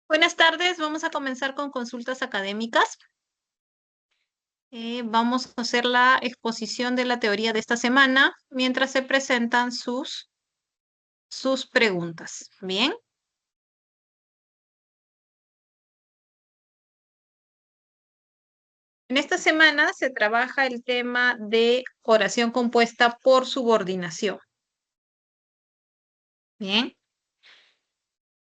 Buenas tardes, vamos a comenzar con consultas académicas. Vamos a hacer la exposición de la teoría de esta semana mientras se presentan sus preguntas. Bien, en esta semana se trabaja el tema de oración compuesta por subordinación. Bien,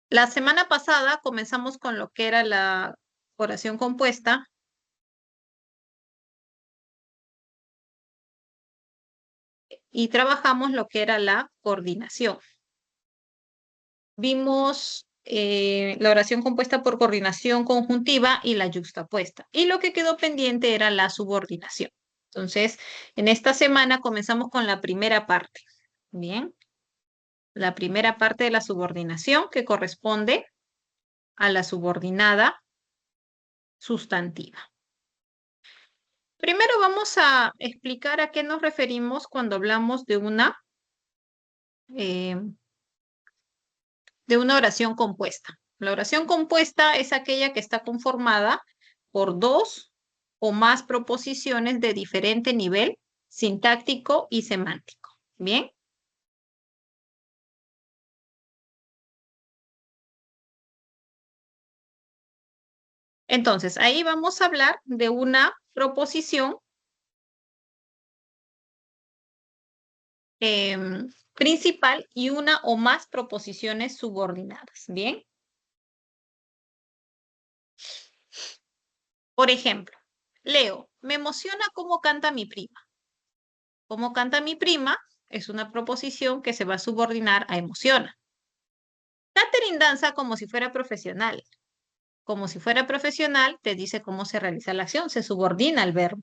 la semana pasada comenzamos con lo que era la oración compuesta y trabajamos lo que era la coordinación. Vimos la oración compuesta por coordinación conjuntiva y la yuxtapuesta. Y lo que quedó pendiente era la subordinación. Entonces, en esta semana comenzamos con la primera parte. Bien, la primera parte de la subordinación que corresponde a la subordinada sustantiva. Primero vamos a explicar a qué nos referimos cuando hablamos eh, de una oración compuesta. La oración compuesta es aquella que está conformada por dos o más proposiciones de diferente nivel sintáctico y semántico. Bien. Entonces, ahí vamos a hablar de una proposición principal y una o más proposiciones subordinadas. Bien. Por ejemplo, Leo, me emociona cómo canta mi prima. Cómo canta mi prima es una proposición que se va a subordinar a emociona. Catherine danza como si fuera profesional. Como si fuera profesional, te dice cómo se realiza la acción, se subordina al verbo.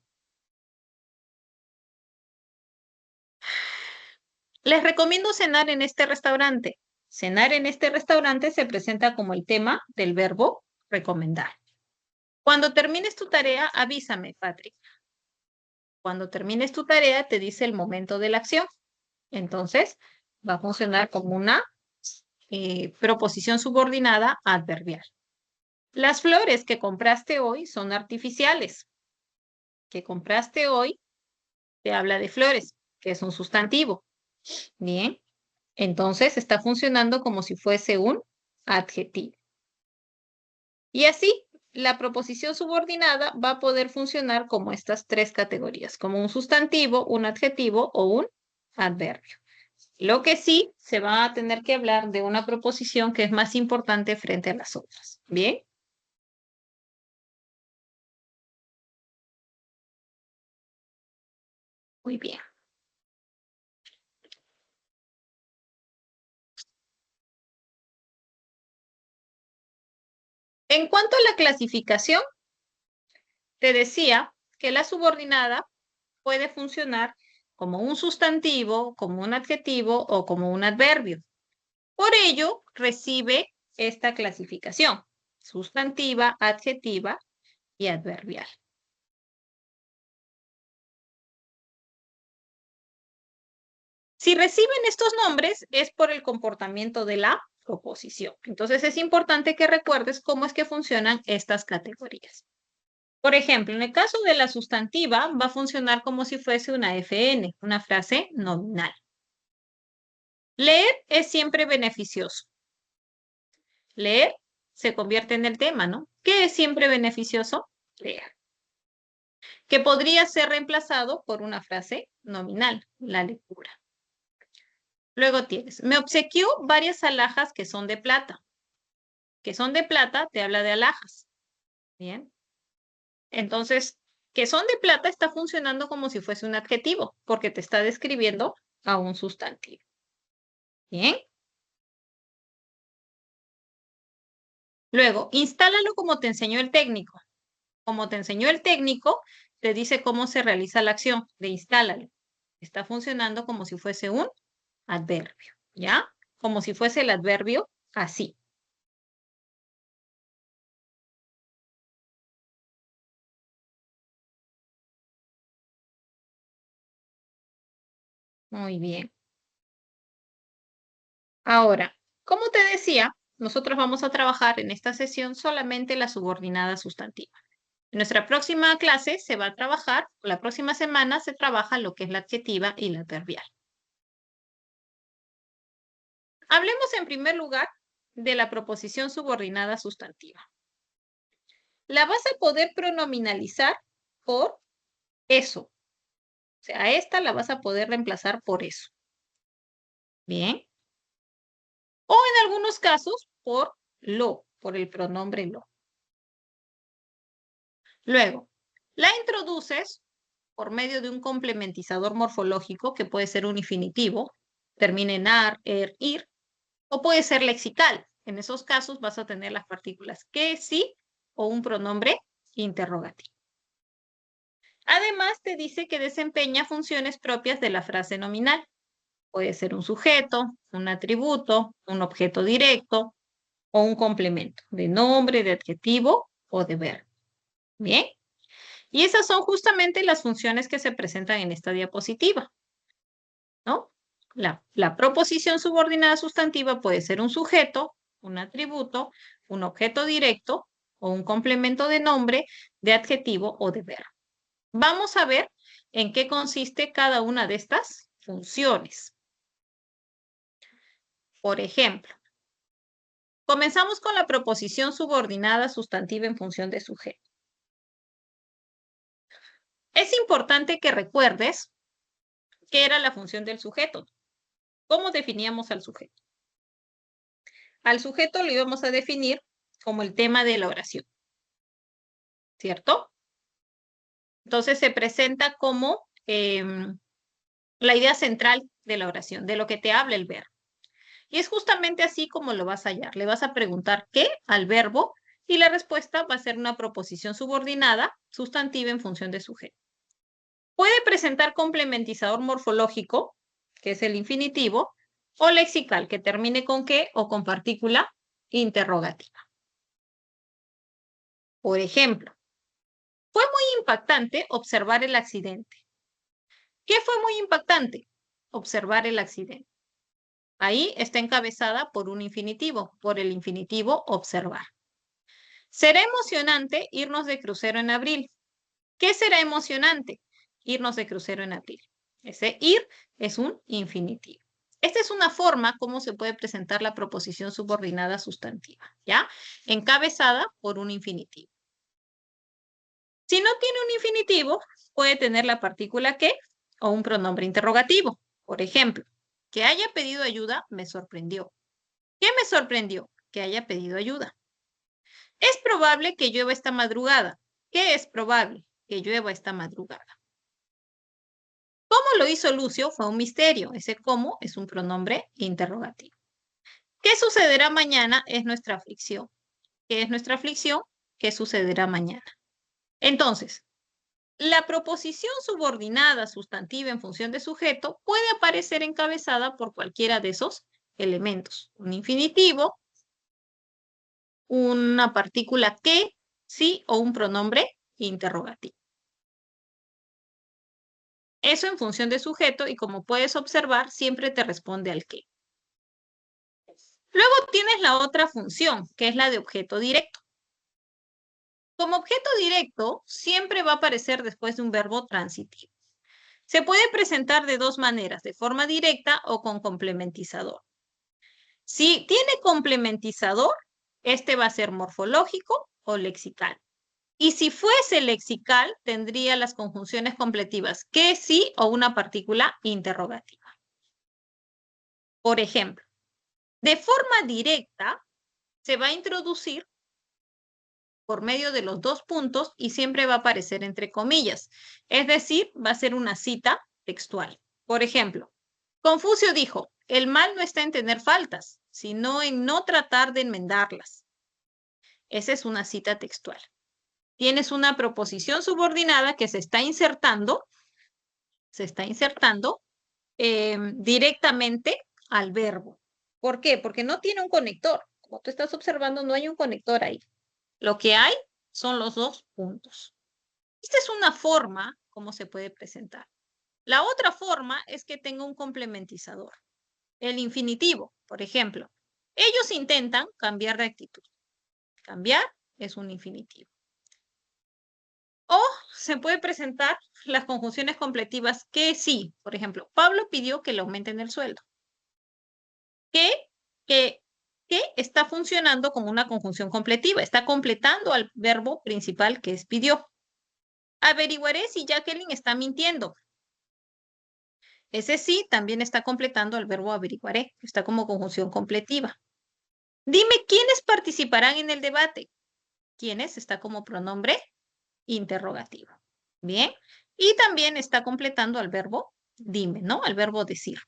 Les recomiendo cenar en este restaurante. Cenar en este restaurante se presenta como el tema del verbo recomendar. Cuando termines tu tarea, avísame, Patrick. Cuando termines tu tarea, te dice el momento de la acción. Entonces, va a funcionar como una proposición subordinada adverbial. Las flores que compraste hoy son artificiales. Que compraste hoy te habla de flores, que es un sustantivo. Bien, entonces está funcionando como si fuese un adjetivo. Y así, la proposición subordinada va a poder funcionar como estas tres categorías, como un sustantivo, un adjetivo o un adverbio. Lo que sí, se va a tener que hablar de una proposición que es más importante frente a las otras. Bien. Muy bien. En cuanto a la clasificación, te decía que la subordinada puede funcionar como un sustantivo, como un adjetivo o como un adverbio. Por ello, recibe esta clasificación: sustantiva, adjetiva y adverbial. Si reciben estos nombres es por el comportamiento de la proposición. Entonces es importante que recuerdes cómo es que funcionan estas categorías. Por ejemplo, en el caso de la sustantiva va a funcionar como si fuese una FN, una frase nominal. Leer es siempre beneficioso. Leer se convierte en el tema, ¿no? ¿Qué es siempre beneficioso? Leer. Que podría ser reemplazado por una frase nominal, la lectura. Luego tienes, me obsequió varias alhajas que son de plata. Que son de plata te habla de alhajas. Bien. Entonces, que son de plata está funcionando como si fuese un adjetivo, porque te está describiendo a un sustantivo. Bien. Luego, instálalo como te enseñó el técnico. Como te enseñó el técnico, te dice cómo se realiza la acción de instálalo. Está funcionando como si fuese un adverbio, ¿ya? Como si fuese el adverbio así. Muy bien. Ahora, como te decía, nosotros vamos a trabajar en esta sesión solamente la subordinada sustantiva. En nuestra próxima clase se va a trabajar, la próxima semana se trabaja lo que es la adjetiva y la adverbial. Hablemos en primer lugar de la proposición subordinada sustantiva. La vas a poder pronominalizar por eso. O sea, a esta la vas a poder reemplazar por eso. Bien. O en algunos casos por lo, por el pronombre lo. Luego, la introduces por medio de un complementizador morfológico que puede ser un infinitivo, termina en ar, er, ir, o puede ser lexical. En esos casos vas a tener las partículas que, sí, o un pronombre interrogativo. Además, te dice que desempeña funciones propias de la frase nominal. Puede ser un sujeto, un atributo, un objeto directo o un complemento de nombre, de adjetivo o de verbo. Bien. Y esas son justamente las funciones que se presentan en esta diapositiva, ¿no? La proposición subordinada sustantiva puede ser un sujeto, un atributo, un objeto directo o un complemento de nombre, de adjetivo o de verbo. Vamos a ver en qué consiste cada una de estas funciones. Por ejemplo, comenzamos con la proposición subordinada sustantiva en función de sujeto. Es importante que recuerdes qué era la función del sujeto. ¿Cómo definíamos al sujeto? Al sujeto lo íbamos a definir como el tema de la oración, ¿cierto? Entonces se presenta como la idea central de la oración, de lo que te habla el verbo. Y es justamente así como lo vas a hallar. Le vas a preguntar qué al verbo y la respuesta va a ser una proposición subordinada sustantiva en función de sujeto. Puede presentar complementizador morfológico, que es el infinitivo, o lexical, que termine con qué o con partícula interrogativa. Por ejemplo, fue muy impactante observar el accidente. ¿Qué fue muy impactante? Observar el accidente. Ahí está encabezada por un infinitivo, por el infinitivo observar. Será emocionante irnos de crucero en abril. ¿Qué será emocionante? Irnos de crucero en abril. Ese ir es un infinitivo. Esta es una forma como se puede presentar la proposición subordinada sustantiva, ¿ya? Encabezada por un infinitivo. Si no tiene un infinitivo, puede tener la partícula que o un pronombre interrogativo. Por ejemplo, que haya pedido ayuda me sorprendió. ¿Qué me sorprendió? Que haya pedido ayuda. Es probable que llueva esta madrugada. ¿Qué es probable? Que llueva esta madrugada. ¿Cómo lo hizo Lucio? Fue un misterio. Ese cómo es un pronombre interrogativo. ¿Qué sucederá mañana? Es nuestra aflicción. ¿Qué es nuestra aflicción? ¿Qué sucederá mañana? Entonces, la proposición subordinada sustantiva en función de sujeto puede aparecer encabezada por cualquiera de esos elementos. Un infinitivo, una partícula que, sí, o un pronombre interrogativo. Eso en función de sujeto y como puedes observar, siempre te responde al qué. Luego tienes la otra función, que es la de objeto directo. Como objeto directo, siempre va a aparecer después de un verbo transitivo. Se puede presentar de dos maneras, de forma directa o con complementizador. Si tiene complementizador, este va a ser morfológico o lexical. Y si fuese lexical, tendría las conjunciones completivas que, sí o una partícula interrogativa. Por ejemplo, de forma directa se va a introducir por medio de los dos puntos y siempre va a aparecer entre comillas. Es decir, va a ser una cita textual. Por ejemplo, Confucio dijo, el mal no está en tener faltas, sino en no tratar de enmendarlas. Esa es una cita textual. Tienes una proposición subordinada que se está insertando directamente al verbo. ¿Por qué? Porque no tiene un conector. Como tú estás observando, no hay un conector ahí. Lo que hay son los dos puntos. Esta es una forma como se puede presentar. La otra forma es que tenga un complementizador. El infinitivo, por ejemplo. Ellos intentan cambiar de actitud. Cambiar es un infinitivo. O se puede presentar las conjunciones completivas que sí. Por ejemplo, Pablo pidió que le aumenten el sueldo. Que, que, que está funcionando como una conjunción completiva. Está completando al verbo principal que es pidió. Averiguaré si Jacqueline está mintiendo. Ese sí también está completando al verbo averiguaré. Está como conjunción completiva. Dime quiénes participarán en el debate. ¿Quiénes? Está como pronombre interrogativo. Bien. Y también está completando al verbo dime, ¿no? Al verbo decir.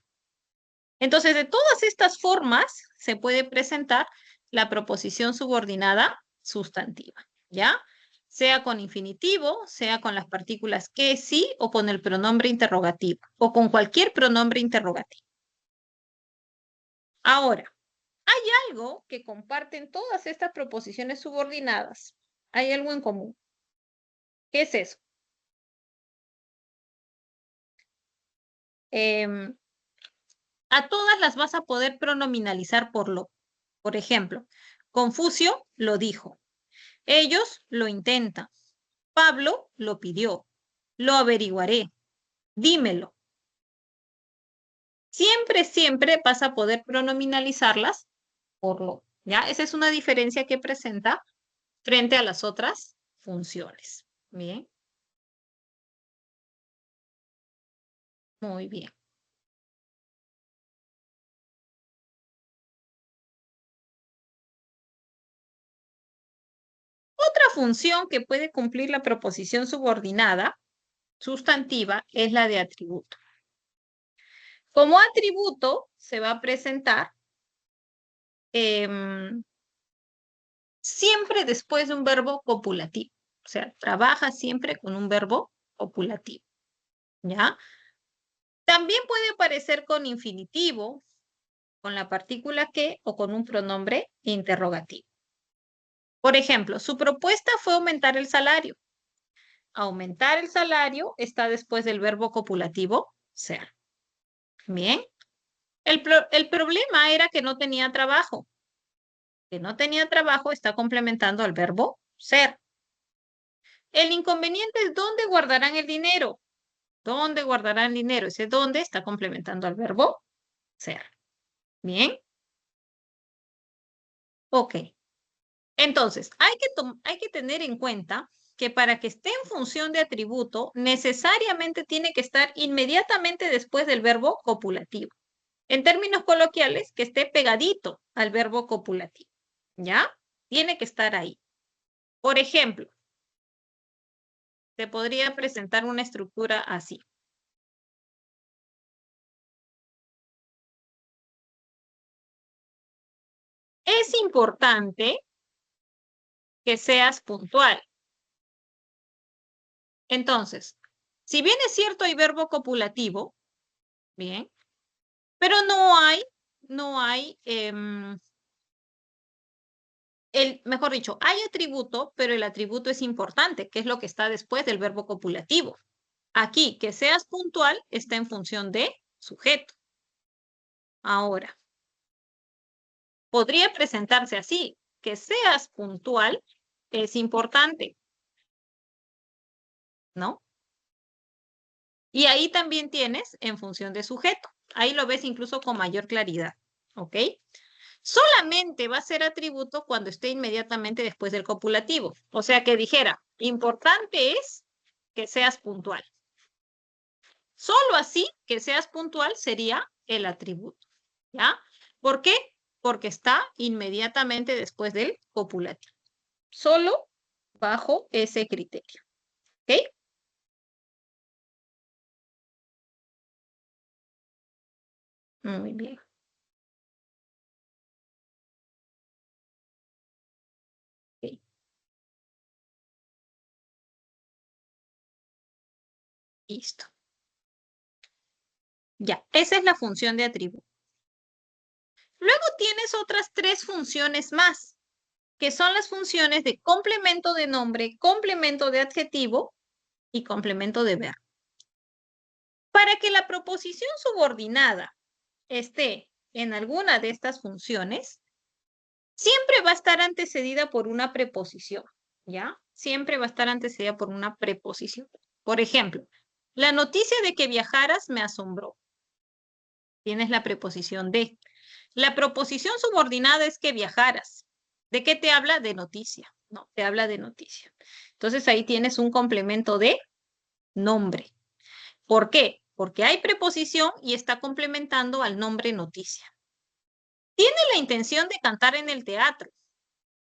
Entonces, de todas estas formas se puede presentar la proposición subordinada sustantiva, ¿ya? Sea con infinitivo, sea con las partículas que sí o con el pronombre interrogativo o con cualquier pronombre interrogativo. Ahora, hay algo que comparten todas estas proposiciones subordinadas. Hay algo en común. ¿Qué es eso? A todas las vas a poder pronominalizar por lo. Por ejemplo, Confucio lo dijo. Ellos lo intentan. Pablo lo pidió. Lo averiguaré. Dímelo. Siempre, siempre vas a poder pronominalizarlas por lo. ¿Ya? Esa es una diferencia que presenta frente a las otras funciones. Bien. Muy bien. Otra función que puede cumplir la proposición subordinada sustantiva es la de atributo. Como atributo se va a presentar siempre después de un verbo copulativo. O sea, trabaja siempre con un verbo copulativo. ¿Ya? También puede aparecer con infinitivo, con la partícula que o con un pronombre interrogativo. Por ejemplo, su propuesta fue aumentar el salario. Aumentar el salario está después del verbo copulativo ser. Bien. El problema era que no tenía trabajo. Que no tenía trabajo está complementando al verbo ser. El inconveniente es dónde guardarán el dinero. ¿Dónde guardarán el dinero? Ese dónde está complementando al verbo ser. Bien. Ok. Entonces, hay que tener en cuenta que para que esté en función de atributo, necesariamente tiene que estar inmediatamente después del verbo copulativo. En términos coloquiales, que esté pegadito al verbo copulativo. ¿Ya? Tiene que estar ahí. Por ejemplo, se podría presentar una estructura así. Es importante que seas puntual. Entonces, si bien es cierto hay verbo copulativo, bien, pero no hay, mejor dicho, hay atributo, pero el atributo es importante, que es lo que está después del verbo copulativo. Aquí, que seas puntual, está en función de sujeto. Ahora, podría presentarse así, que seas puntual es importante, ¿no? Y ahí también tienes en función de sujeto. Ahí lo ves incluso con mayor claridad, ¿ok? Solamente va a ser atributo cuando esté inmediatamente después del copulativo. O sea que dijera, importante es que seas puntual. Solo así que seas puntual sería el atributo, ¿ya? ¿Por qué? Porque está inmediatamente después del copulativo. Solo bajo ese criterio, ¿ok? Muy bien. Ok, listo. Ya, esa es la función de atributo. Luego tienes otras tres funciones más, que son las funciones de complemento de nombre, complemento de adjetivo y complemento de verbo. Para que la proposición subordinada esté en alguna de estas funciones, siempre va a estar antecedida por una preposición, ¿ya? Siempre va a estar antecedida por una preposición. Por ejemplo, la noticia de que viajaras me asombró. Tienes la preposición de. La proposición subordinada es que viajaras. ¿De qué te habla? De noticia. No, te habla de noticia. Entonces ahí tienes un complemento de nombre. ¿Por qué? Porque hay preposición y está complementando al nombre noticia. Tiene la intención de cantar en el teatro.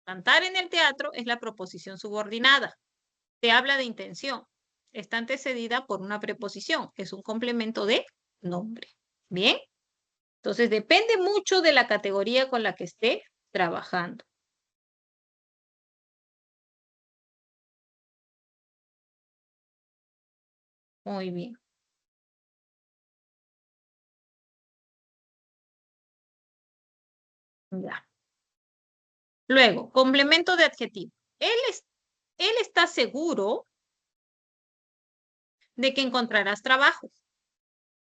Cantar en el teatro es la proposición subordinada. Te habla de intención. Está antecedida por una preposición. Es un complemento de nombre. ¿Bien? Entonces depende mucho de la categoría con la que esté trabajando. Muy bien. Ya. Luego, complemento de adjetivo. Él, es, él está seguro de que encontrarás trabajo.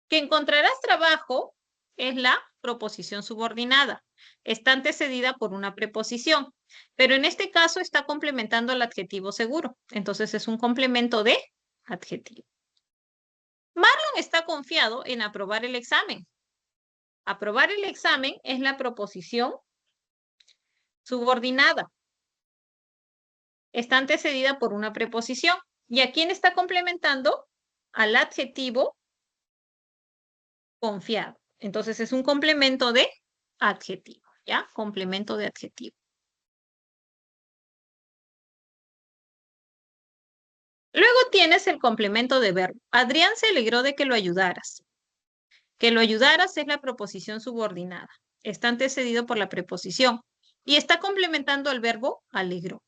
Que encontrarás trabajo es la proposición subordinada. Está antecedida por una preposición, pero en este caso está complementando el adjetivo seguro. Entonces es un complemento de adjetivo. Marlon está confiado en aprobar el examen. Aprobar el examen es la proposición subordinada. Está antecedida por una preposición. ¿Y a quién está complementando? Al adjetivo confiado. Entonces es un complemento de adjetivo, ¿ya? Complemento de adjetivo. Luego tienes el complemento de verbo. Adrián se alegró de que lo ayudaras. Que lo ayudaras es la proposición subordinada. Está antecedido por la preposición y está complementando el verbo alegró.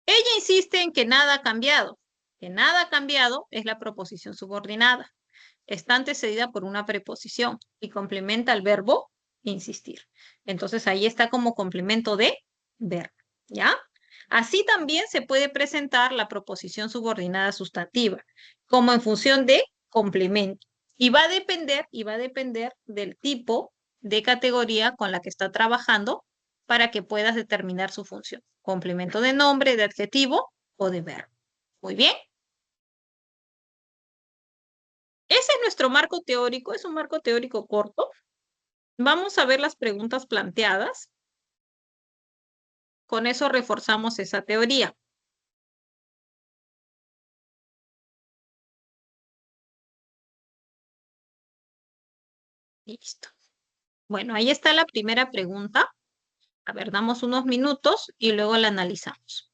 Ella insiste en que nada ha cambiado. Que nada ha cambiado es la proposición subordinada. Está antecedida por una preposición y complementa el verbo insistir. Entonces ahí está como complemento de verbo, ¿ya? Así también se puede presentar la proposición subordinada sustantiva, como en función de complemento. Y va a depender del tipo de categoría con la que está trabajando para que puedas determinar su función. Complemento de nombre, de adjetivo o de verbo. Muy bien. Ese es nuestro marco teórico, es un marco teórico corto. Vamos a ver las preguntas planteadas. Con eso reforzamos esa teoría. Listo. Bueno, ahí está la primera pregunta. A ver, damos unos minutos y luego la analizamos.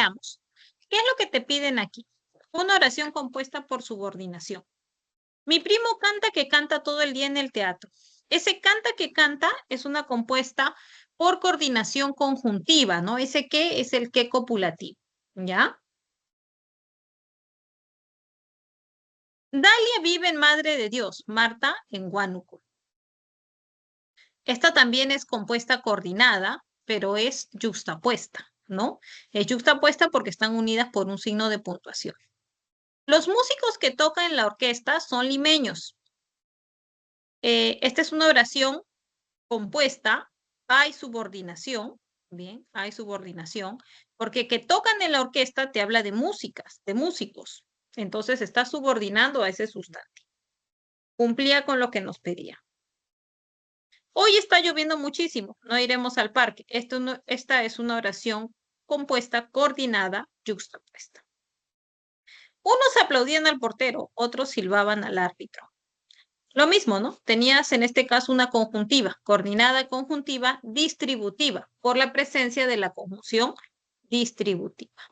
veamos. ¿Qué es lo que te piden aquí? Una oración compuesta por subordinación. Mi primo canta que canta todo el día en el teatro. Ese canta que canta es una compuesta por coordinación conjuntiva, ¿no? Ese que es el que copulativo, ¿ya? Dalia vive en Madre de Dios, Marta en Huánuco. Esta también es compuesta coordinada, pero es yuxtapuesta, ¿no? Es yuxtapuesta porque están unidas por un signo de puntuación. Los músicos que tocan en la orquesta son limeños. Esta es una oración compuesta, hay subordinación, bien, hay subordinación, porque que tocan en la orquesta te habla de músicas, de músicos. Entonces está subordinando a ese sustantivo. Cumplía con lo que nos pedía. Hoy está lloviendo muchísimo, no iremos al parque. Esta es una oración compuesta, coordinada, yuxtapuesta. Unos aplaudían al portero, otros silbaban al árbitro. Lo mismo, ¿no? Tenías en este caso una conjuntiva, coordinada conjuntiva distributiva, por la presencia de la conjunción distributiva.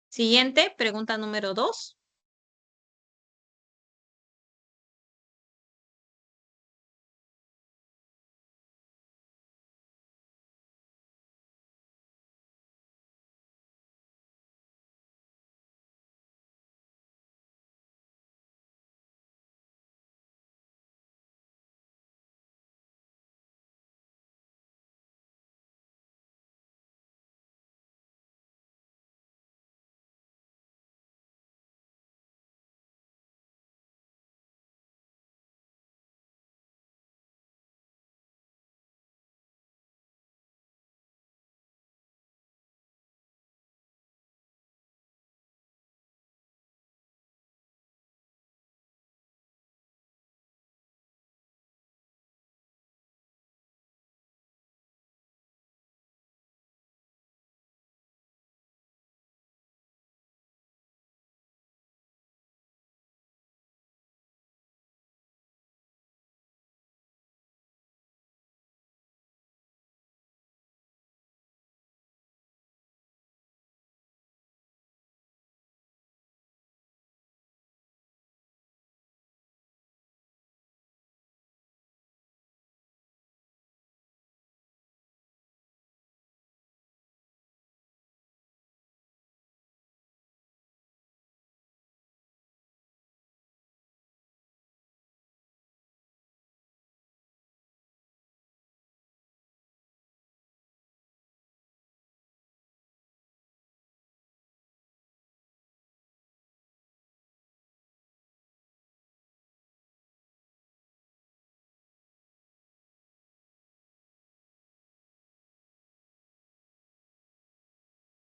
Siguiente, pregunta número 2.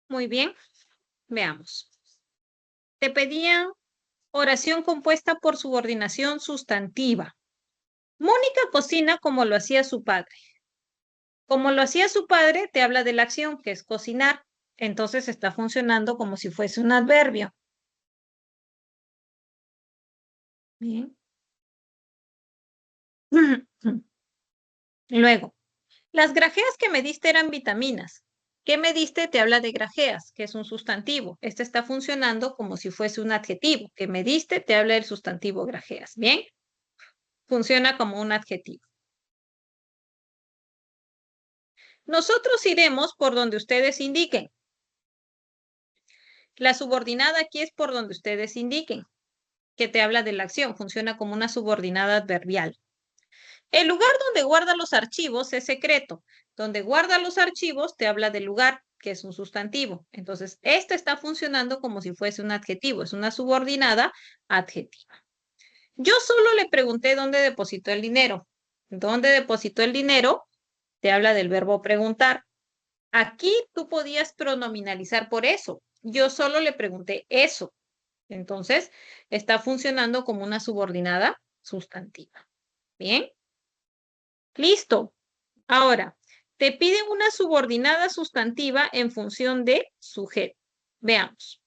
Muy bien, veamos. Te pedían oración compuesta por subordinación sustantiva. Mónica cocina como lo hacía su padre. Como lo hacía su padre, te habla de la acción, que es cocinar. Entonces está funcionando como si fuese un adverbio. Bien. Luego, las grajeas que me diste eran vitaminas. ¿Qué me diste? Te habla de grajeas, que es un sustantivo. Este está funcionando como si fuese un adjetivo. Que me diste? Te habla del sustantivo grajeas. Bien, funciona como un adjetivo. Nosotros iremos por donde ustedes indiquen. La subordinada aquí es por donde ustedes indiquen, que te habla de la acción, funciona como una subordinada adverbial. El lugar donde guarda los archivos es secreto. Donde guarda los archivos te habla del lugar, que es un sustantivo. Entonces, esta está funcionando como si fuese un adjetivo, es una subordinada adjetiva. Yo solo le pregunté dónde depositó el dinero. ¿Dónde depositó el dinero? Te habla del verbo preguntar. Aquí tú podías pronominalizar por eso. Yo solo le pregunté eso. Entonces, está funcionando como una subordinada sustantiva. Bien, listo. Ahora, te piden una subordinada sustantiva en función de sujeto. Veamos.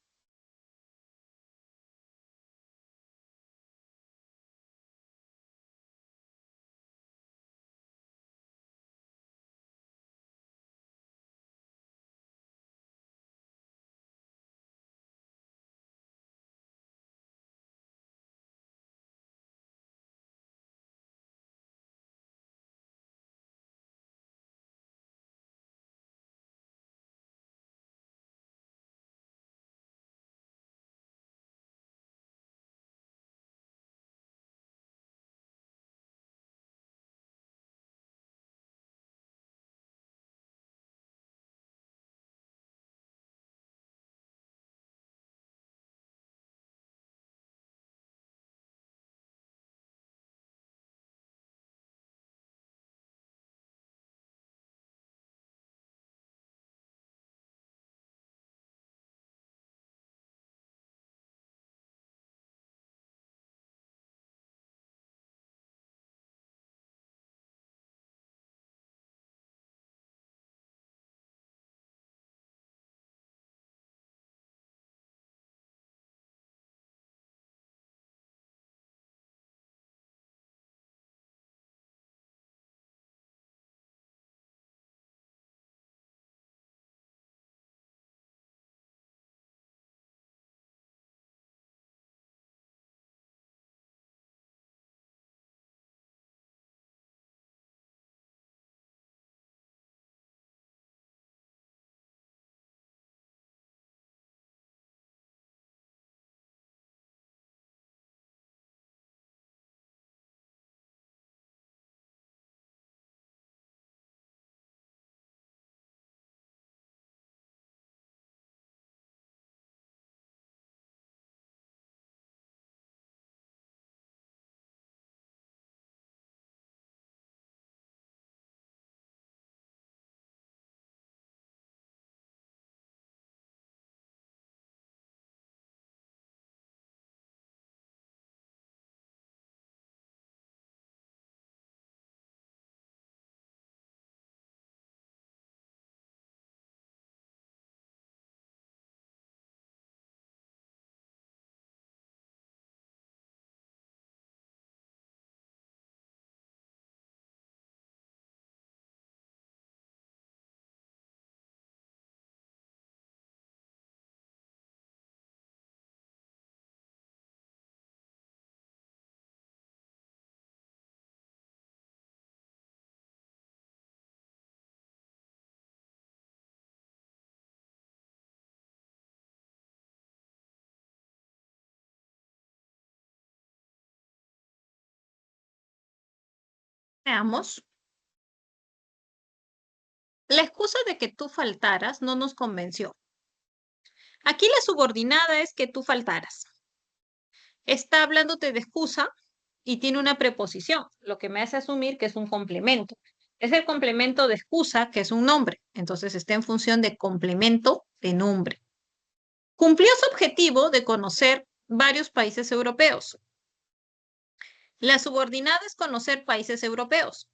Veamos. La excusa de que tú faltaras no nos convenció. Aquí la subordinada es que tú faltaras. Está hablándote de excusa y tiene una preposición, lo que me hace asumir que es un complemento. Es el complemento de excusa, que es un nombre. Entonces está en función de complemento de nombre. Cumplió su objetivo de conocer varios países europeos. La subordinada es conocer países europeos.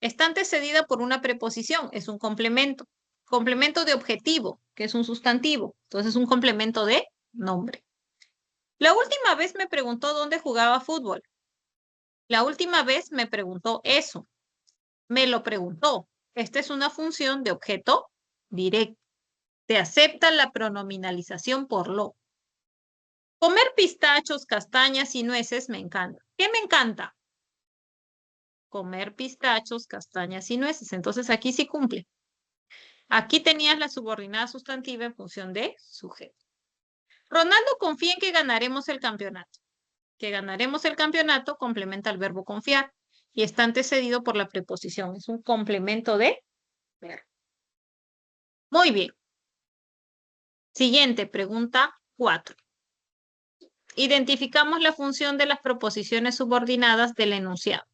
Está antecedida por una preposición, es un complemento. Complemento de objetivo, que es un sustantivo. Entonces es un complemento de nombre. La última vez me preguntó dónde jugaba fútbol. La última vez me preguntó eso. Me lo preguntó. Esta es una función de objeto directo. Se acepta la pronominalización por lo. Comer pistachos, castañas y nueces me encanta. ¿Qué me encanta? Comer pistachos, castañas y nueces. Entonces aquí sí cumple. Aquí tenías la subordinada sustantiva en función de sujeto. Ronaldo confía en que ganaremos el campeonato. Que ganaremos el campeonato complementa el verbo confiar y está antecedido por la preposición. Es un complemento de verbo. Muy bien. Siguiente, pregunta 4. Identificamos la función de las proposiciones subordinadas del enunciado.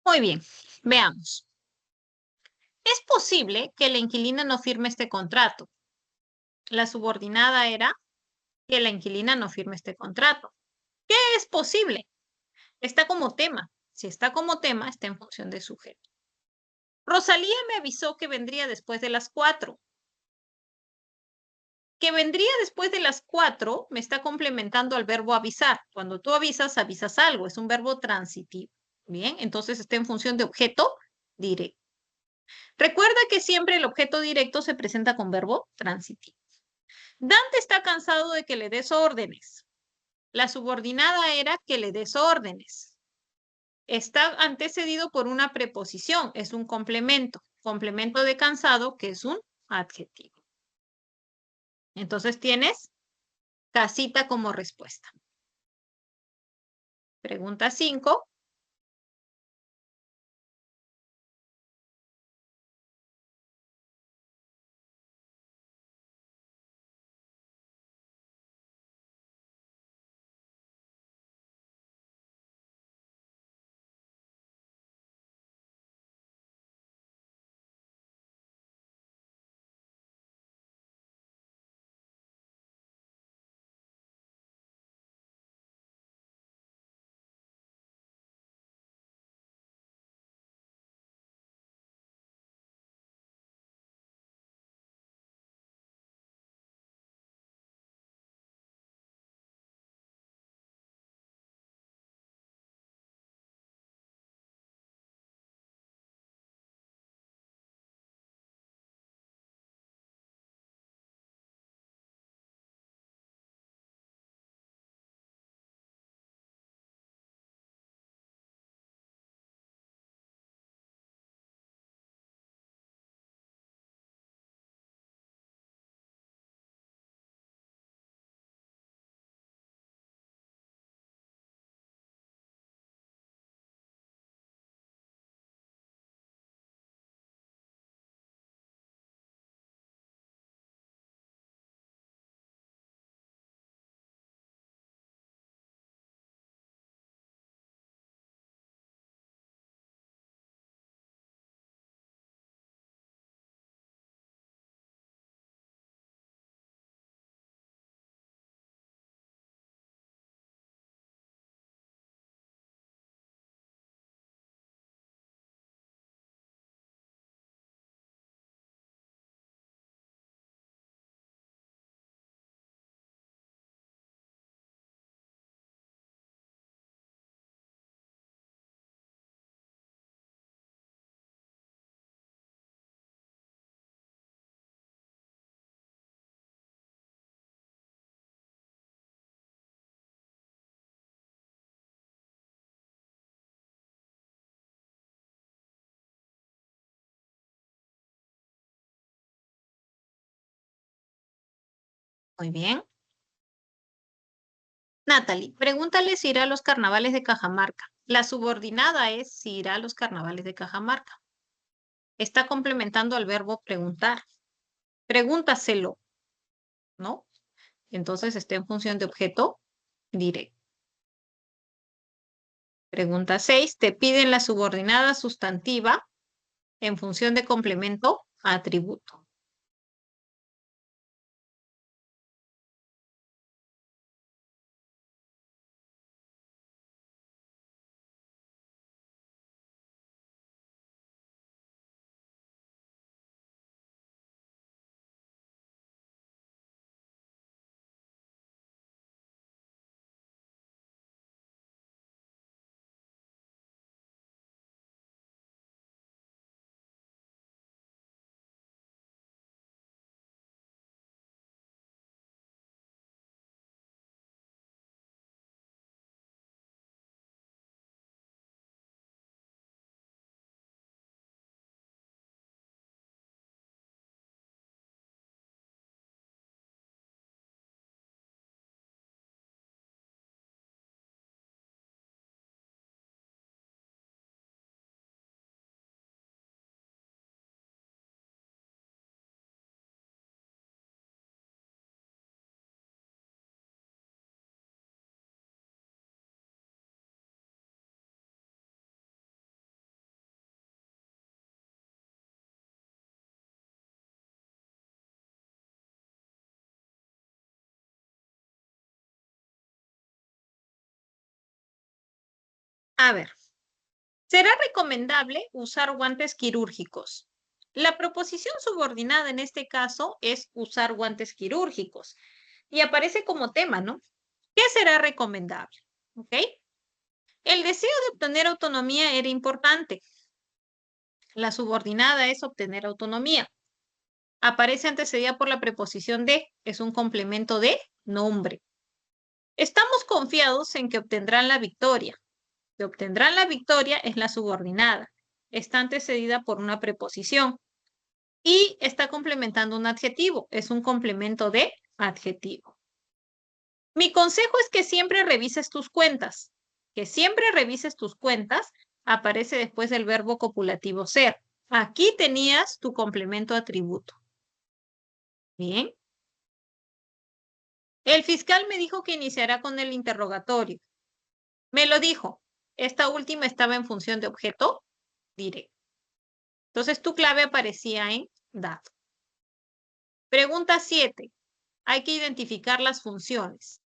Muy bien, veamos. Es posible que la inquilina no firme este contrato. La subordinada era que la inquilina no firme este contrato. ¿Qué es posible? Está como tema. Si está como tema, está en función de sujeto. Rosalía me avisó que vendría después de las 4. Que vendría después de las 4 me está complementando al verbo avisar. Cuando tú avisas, avisas algo. Es un verbo transitivo. Bien, entonces está en función de objeto directo. Recuerda que siempre el objeto directo se presenta con verbo transitivo. Dante está cansado de que le des órdenes. La subordinada era que le des órdenes. Está antecedido por una preposición, es un complemento. Complemento de cansado, que es un adjetivo. Entonces tienes casita como respuesta. Pregunta 5. Muy bien. Natalie, pregúntale si irá a los carnavales de Cajamarca. La subordinada es si irá a los carnavales de Cajamarca. Está complementando al verbo preguntar. Pregúntaselo, ¿no? Entonces está en función de objeto directo. Pregunta 6. Te piden la subordinada sustantiva en función de complemento atributo. A ver, ¿será recomendable usar guantes quirúrgicos? La proposición subordinada en este caso es usar guantes quirúrgicos y aparece como tema, ¿no? ¿Qué será recomendable? ¿Ok? El deseo de obtener autonomía era importante. La subordinada es obtener autonomía. Aparece antecedida por la preposición de, es un complemento de nombre. Estamos confiados en que obtendrán la victoria. Que obtendrán la victoria es la subordinada. Está antecedida por una preposición y está complementando un adjetivo. Es un complemento de adjetivo. Mi consejo es que siempre revises tus cuentas. Que siempre revises tus cuentas aparece después del verbo copulativo ser. Aquí tenías tu complemento atributo. Bien. El fiscal me dijo que iniciará con el interrogatorio. Me lo dijo. Esta última estaba en función de objeto directo. Entonces tu clave aparecía en dado. Pregunta 7. Hay que identificar las funciones.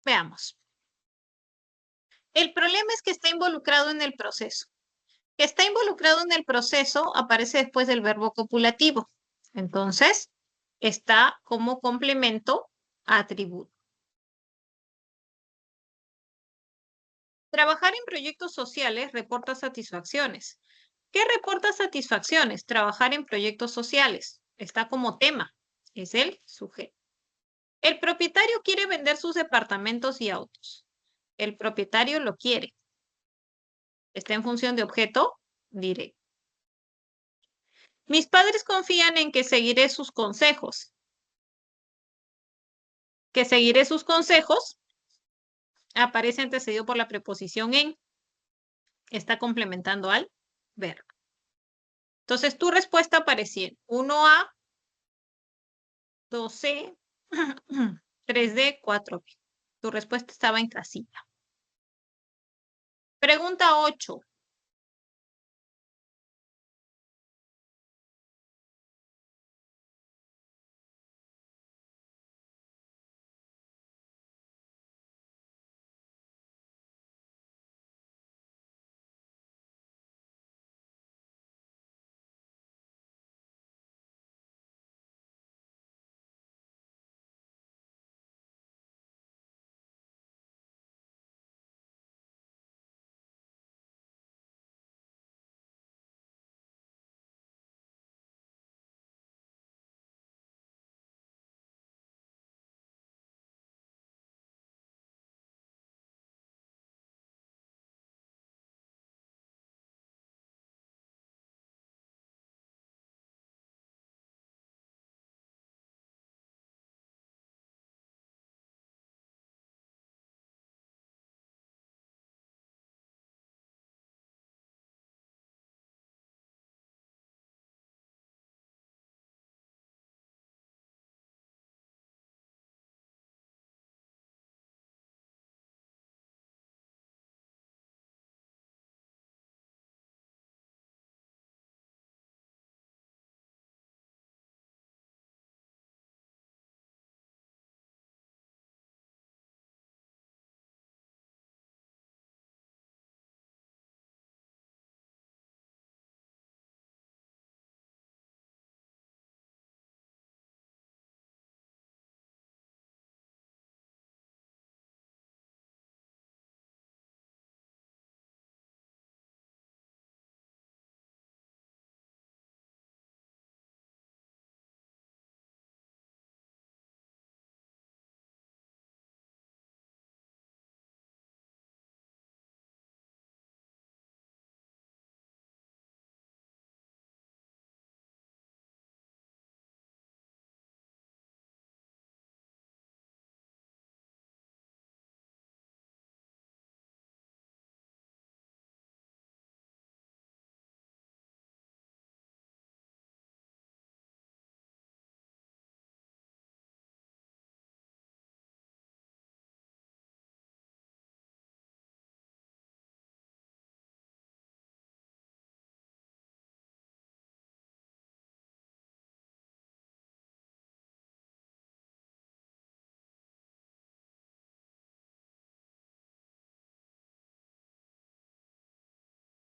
Veamos. El problema es que está involucrado en el proceso. Que está involucrado en el proceso aparece después del verbo copulativo. Entonces, está como complemento a atributo. Trabajar en proyectos sociales reporta satisfacciones. ¿Qué reporta satisfacciones? Trabajar en proyectos sociales. Está como tema. Es el sujeto. El propietario quiere vender sus departamentos y autos. El propietario lo quiere. Está en función de objeto directo. Mis padres confían en que seguiré sus consejos. Que seguiré sus consejos aparece antecedido por la preposición en. Está complementando al verbo. Entonces, tu respuesta aparecía en 1A, 2C, 3D, 4B. Tu respuesta estaba en casilla. Pregunta 8.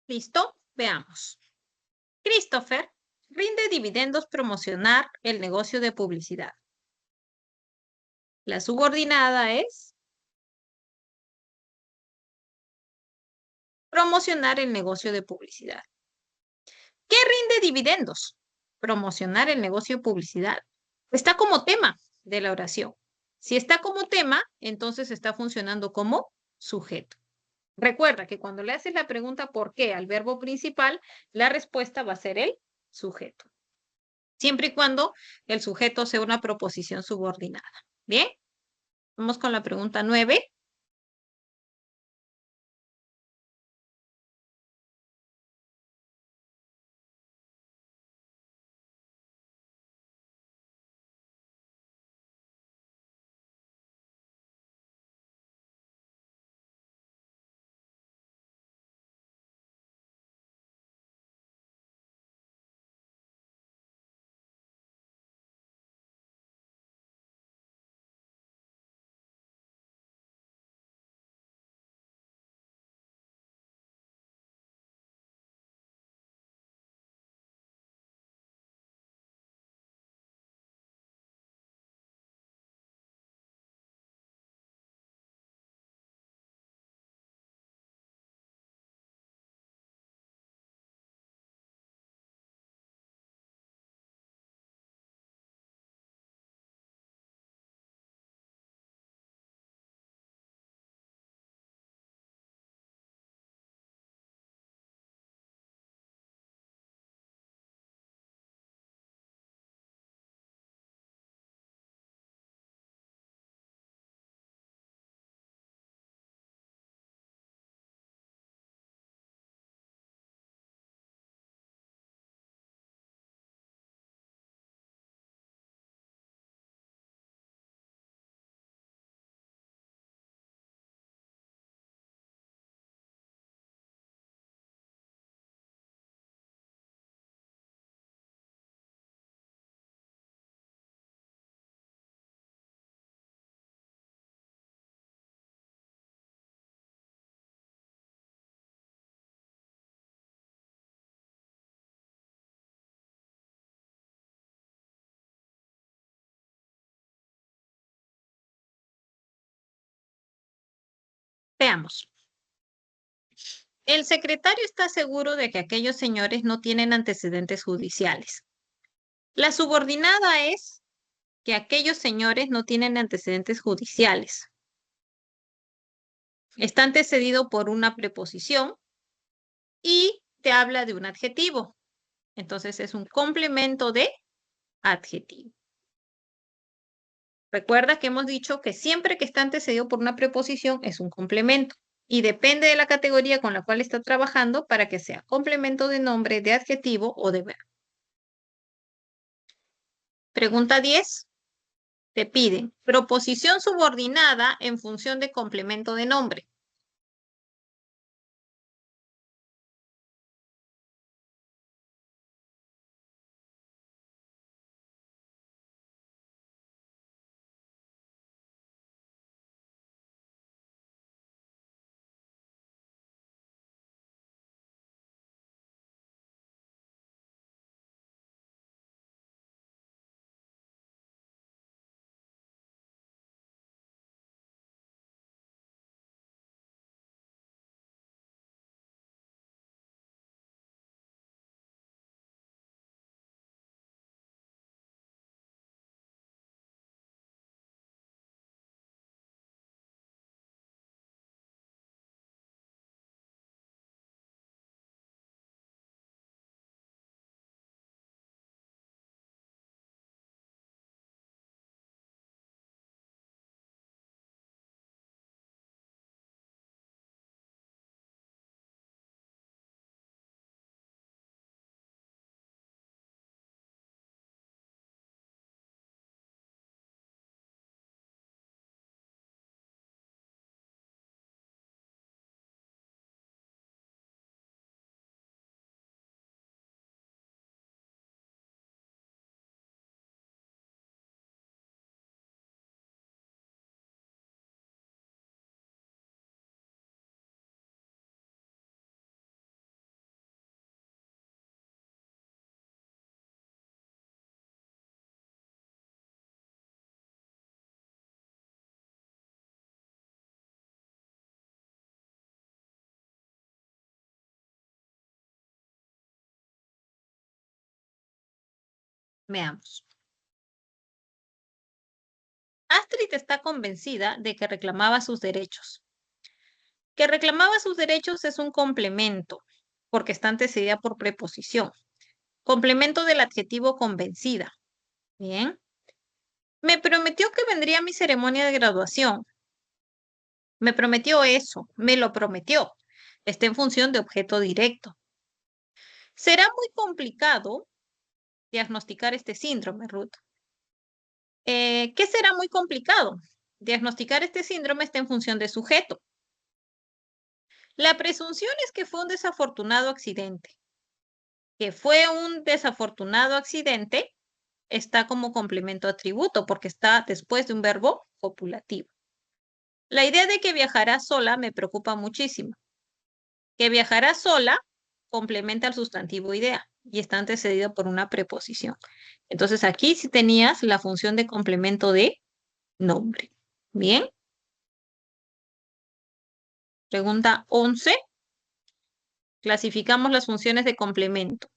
¿Listo? Veamos. Christopher rinde dividendos promocionar el negocio de publicidad. La subordinada es promocionar el negocio de publicidad. ¿Qué rinde dividendos? Promocionar el negocio de publicidad. Está como tema de la oración. Si está como tema, entonces está funcionando como sujeto. Recuerda que cuando le haces la pregunta ¿por qué? Al verbo principal, la respuesta va a ser el sujeto. Siempre y cuando el sujeto sea una proposición subordinada. ¿Bien? Vamos con la pregunta 9. Veamos. El secretario está seguro de que aquellos señores no tienen antecedentes judiciales. La subordinada es que aquellos señores no tienen antecedentes judiciales. Está antecedido por una preposición y te habla de un adjetivo. Entonces es un complemento de adjetivo. Recuerda que hemos dicho que siempre que está antecedido por una preposición es un complemento y depende de la categoría con la cual está trabajando para que sea complemento de nombre, de adjetivo o de verbo. Pregunta 10. Te piden proposición subordinada en función de complemento de nombre. Veamos. Astrid está convencida de que reclamaba sus derechos. Que reclamaba sus derechos es un complemento, porque está antecedida por preposición. Complemento del adjetivo convencida. Bien. Me prometió que vendría a mi ceremonia de graduación. Me prometió eso, me lo prometió. Está en función de objeto directo. Será muy complicado diagnosticar este síndrome, Ruth. ¿Qué será muy complicado? Diagnosticar este síndrome está en función de sujeto. La presunción es que fue un desafortunado accidente. Que fue un desafortunado accidente está como complemento atributo porque está después de un verbo copulativo. La idea de que viajará sola me preocupa muchísimo. Que viajará sola complementa al sustantivo idea y está antecedido por una preposición. Entonces aquí sí tenías la función de complemento de nombre. Bien. Pregunta 11. Clasificamos las funciones de complemento.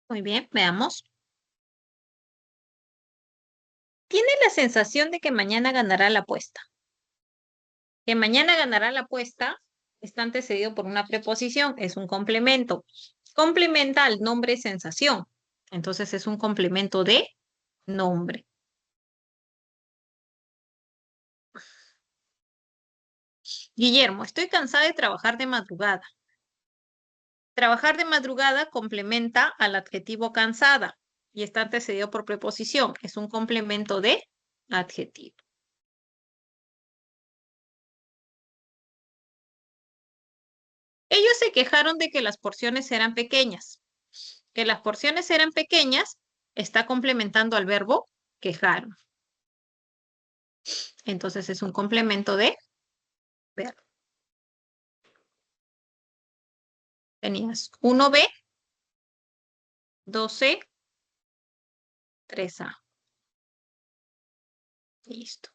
Muy bien, veamos. Tiene la sensación de que mañana ganará la apuesta. Que mañana ganará la apuesta está antecedido por una preposición, es un complemento. Complementa al nombre sensación. Entonces es un complemento de nombre. Guillermo, estoy cansada de trabajar de madrugada. Trabajar de madrugada complementa al adjetivo cansada y está antecedido por preposición. Es un complemento de adjetivo. Ellos se quejaron de que las porciones eran pequeñas. Que las porciones eran pequeñas está complementando al verbo quejaron. Entonces es un complemento de verbo. Tenías 1B, 2C, 3A. Listo.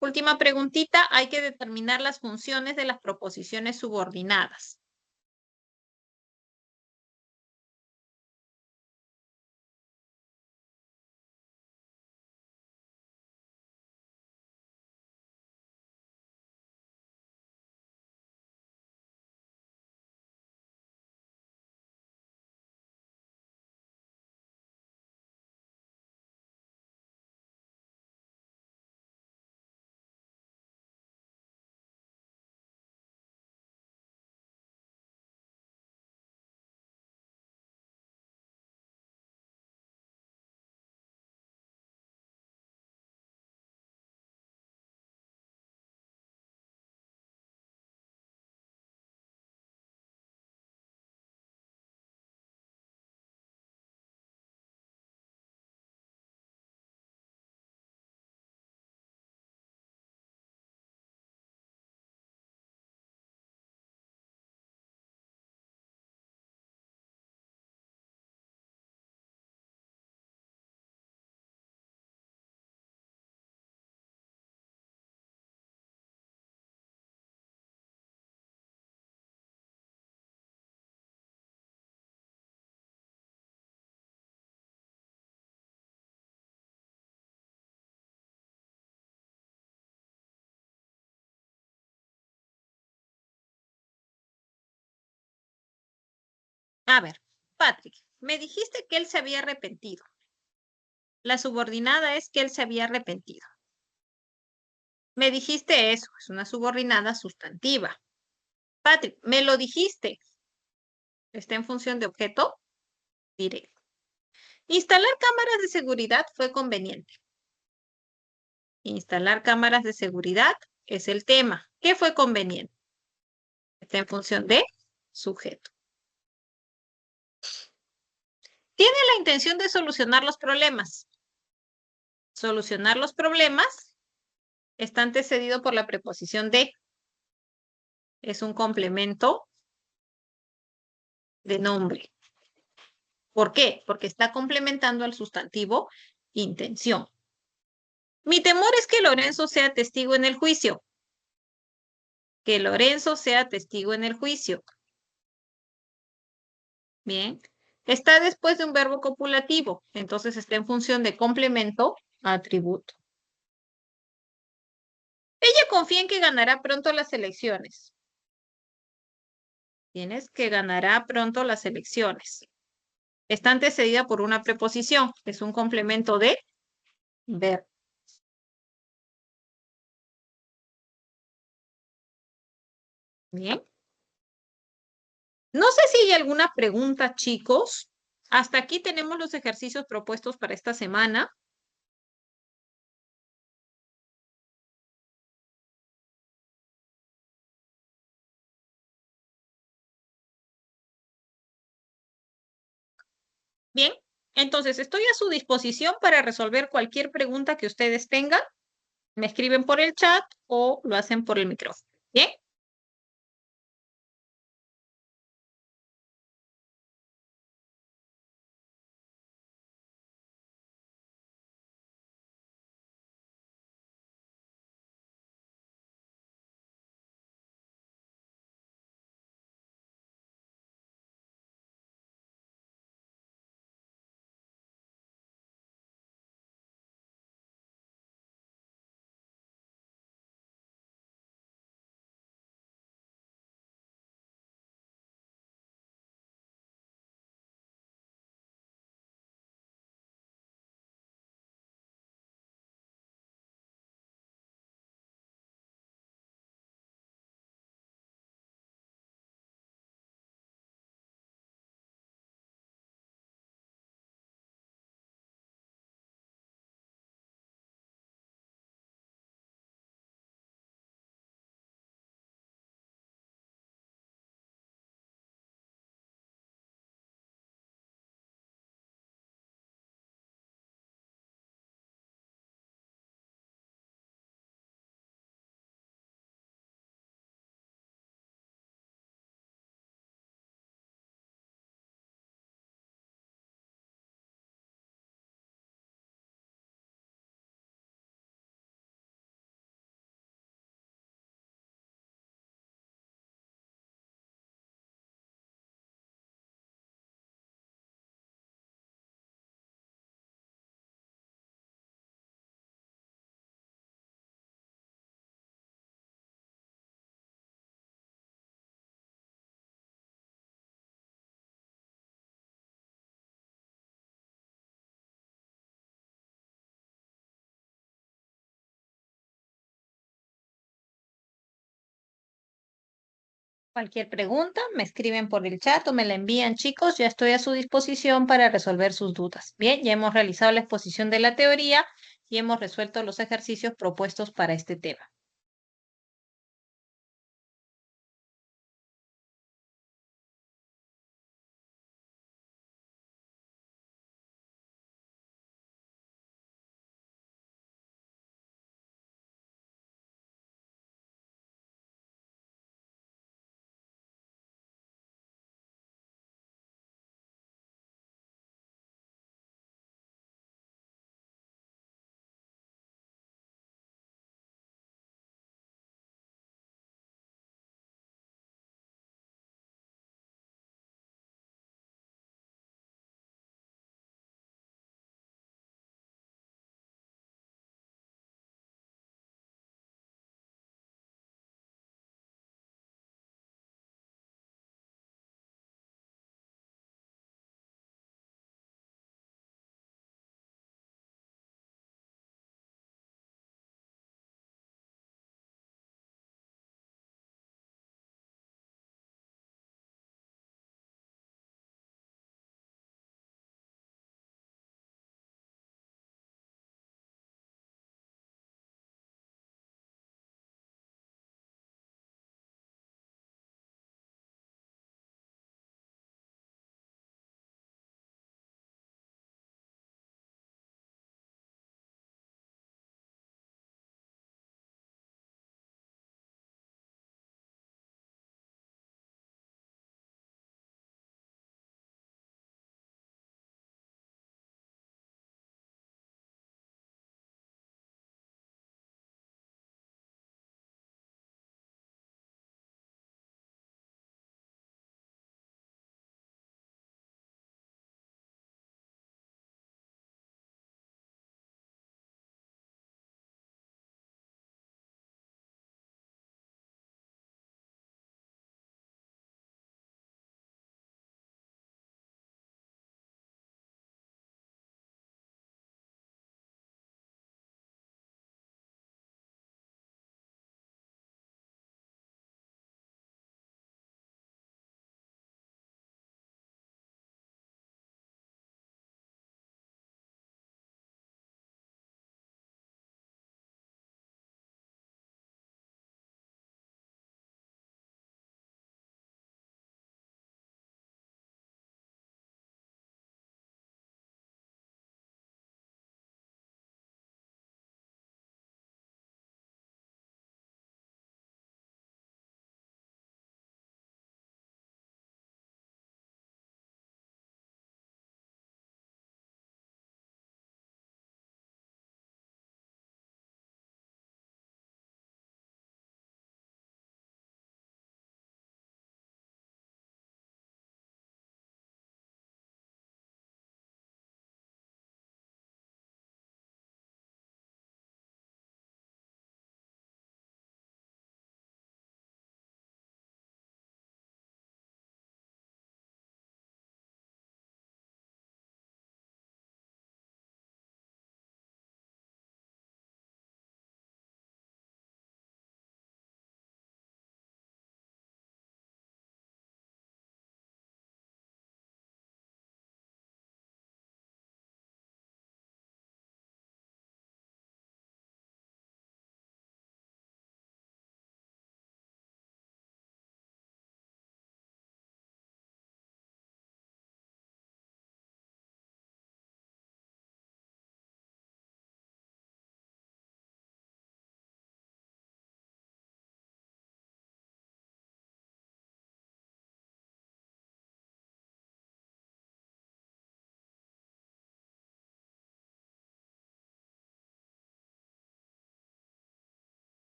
Última preguntita, hay que determinar las funciones de las proposiciones subordinadas. A ver, Patrick, me dijiste que él se había arrepentido. La subordinada es que él se había arrepentido. Me dijiste eso, es una subordinada sustantiva. Patrick, me lo dijiste. Está en función de objeto directo. Instalar cámaras de seguridad fue conveniente. Instalar cámaras de seguridad es el tema. ¿Qué fue conveniente? Está en función de sujeto. Tiene la intención de solucionar los problemas. Solucionar los problemas está antecedido por la preposición de. Es un complemento de nombre. ¿Por qué? Porque está complementando al sustantivo intención. Mi temor es que Lorenzo sea testigo en el juicio. Que Lorenzo sea testigo en el juicio. Bien. Está después de un verbo copulativo, entonces está en función de complemento, atributo. Ella confía en que ganará pronto las elecciones. Tienes que ganará pronto las elecciones. Está antecedida por una preposición, es un complemento de verbo. Bien. No sé si hay alguna pregunta, chicos. Hasta aquí tenemos los ejercicios propuestos para esta semana. Bien, entonces estoy a su disposición para resolver cualquier pregunta que ustedes tengan. Me escriben por el chat o lo hacen por el micrófono. Bien. Cualquier pregunta, me escriben por el chat o me la envían, chicos. Ya estoy a su disposición para resolver sus dudas. Bien, ya hemos realizado la exposición de la teoría y hemos resuelto los ejercicios propuestos para este tema.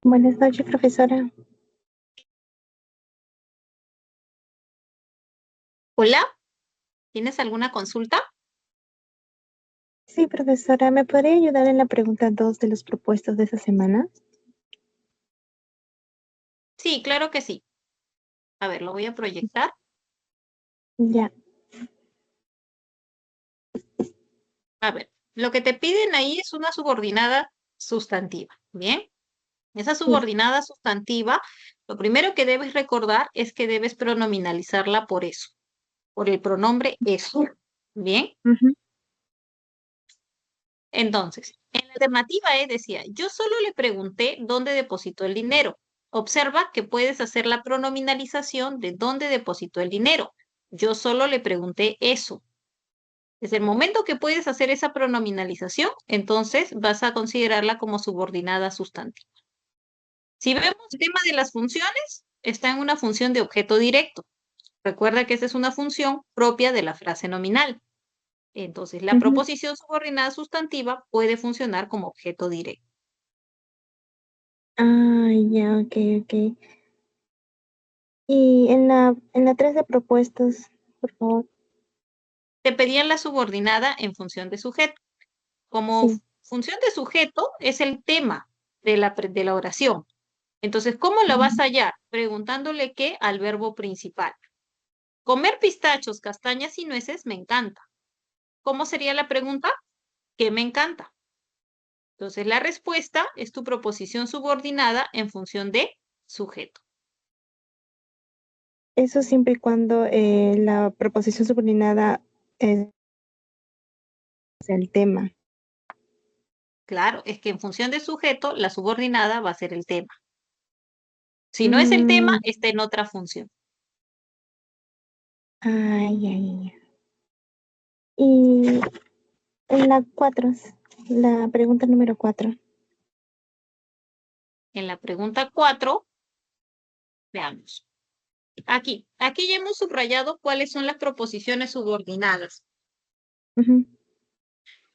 Buenas noches, profesora. Hola, ¿tienes alguna consulta? Sí, profesora, ¿me podría ayudar en la pregunta 2 de los propuestos de esa semana? Sí, claro que sí. A ver, lo voy a proyectar. Ya, A ver, lo que te piden ahí es una subordinada sustantiva. Bien, esa sí. subordinada sustantiva, lo primero que debes recordar es que debes pronominalizarla por eso, por el pronombre eso. Bien, Ujú. entonces, en la alternativa E decía, yo solo le pregunté dónde depositó el dinero. Observa que puedes hacer la pronominalización de dónde depositó el dinero. Yo solo le pregunté eso. Desde el momento que puedes hacer esa pronominalización, entonces vas a considerarla como subordinada sustantiva. Si vemos el tema de las funciones, está en una función de objeto directo. Recuerda que esa es una función propia de la frase nominal. Entonces, la Ujú. proposición subordinada sustantiva puede funcionar como objeto directo. Ah, ya, ok, ok. Y en la 3 de propuestos, por favor. Te pedían la subordinada en función de sujeto. Como Sí. función de sujeto es el tema de la oración. Entonces, ¿cómo la vas Ujú. a hallar? Preguntándole qué al verbo principal. Comer pistachos, castañas y nueces me encanta. ¿Cómo sería la pregunta? ¿Qué me encanta? Entonces, la respuesta es tu proposición subordinada en función de sujeto. Eso siempre y cuando la proposición subordinada es el tema. Claro, es que en función de sujeto, la subordinada va a ser el tema. Si no es el tema, Mm, está en otra función. ay, ay, ay. Y en la 4, la pregunta número 4. En la pregunta 4, veamos. Aquí ya hemos subrayado cuáles son las proposiciones subordinadas.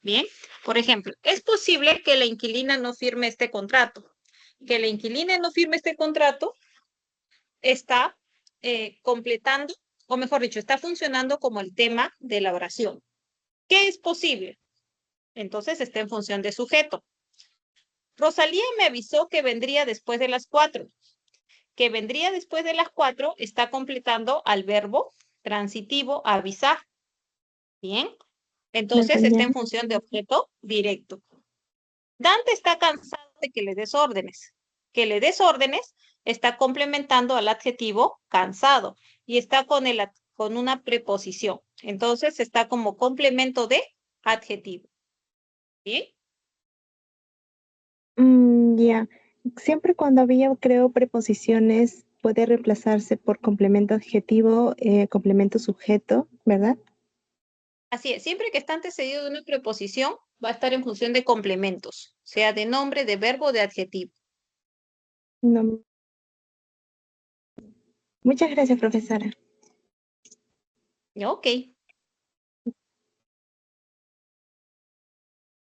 Bien, por ejemplo, es posible que la inquilina no firme este contrato. Que la inquilina no firme este contrato está completando, o mejor dicho, está funcionando como el tema de la oración. ¿Qué es posible? Entonces está en función de sujeto. Rosalía me avisó que vendría después de las 4. Que vendría después de las 4 está completando al verbo transitivo avisar. Bien, Claro, entonces está ya. en función de objeto directo. Dante está cansado de que le des órdenes. Que le des órdenes está complementando al adjetivo cansado y está con una preposición. Entonces está como complemento de adjetivo. ¿Bien? Ya. Siempre cuando había, creo, preposiciones, puede reemplazarse por complemento adjetivo, complemento sujeto, ¿verdad? Así es, siempre que está antecedido de una preposición, va a estar en función de complementos, sea de nombre, de verbo o de adjetivo. No. Muchas gracias, profesora. Ok.